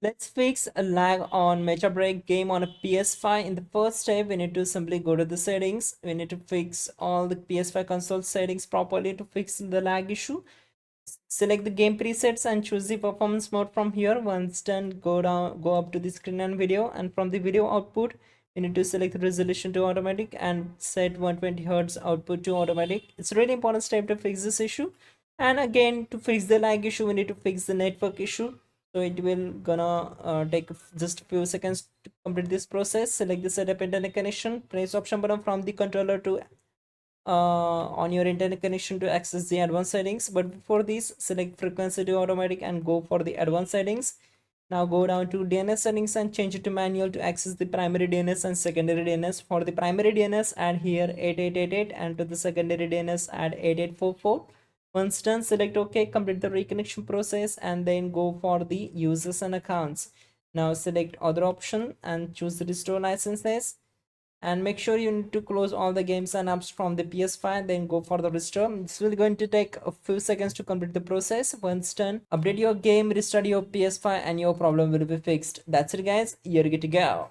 Let's fix a lag on Mecha Break game on a PS5. In the first step, we need to simply go to the settings. We need to fix all the PS5 console settings properly to fix the lag issue. Select the game presets and choose the performance mode from here. Once done, go up to the screen and video, and from the video output, we need to select the resolution to automatic and set 120 Hz output to automatic. It's a really important step to fix this issue. And again, to fix the lag issue, we need to fix the network issue. So it will gonna take just a few seconds to complete this process. Select the setup internet connection, press option button from the controller to on your internet connection to access the advanced settings. But before this, select frequency to automatic and go for the advanced settings. Now go down to DNS settings and change it to manual to access the primary DNS and secondary DNS. For the primary DNS, add here 8888, and to the secondary DNS, add 8844. Once done, select OK, complete the reconnection process, and then go for the users and accounts. Now select other option and choose the restore licenses, and make sure you need to close all the games and apps from the PS5, then go for the restore. This will going to take a few seconds to complete the process. Once done, update your game, restart your PS5, and your problem will be fixed. That's it guys, you're good to go.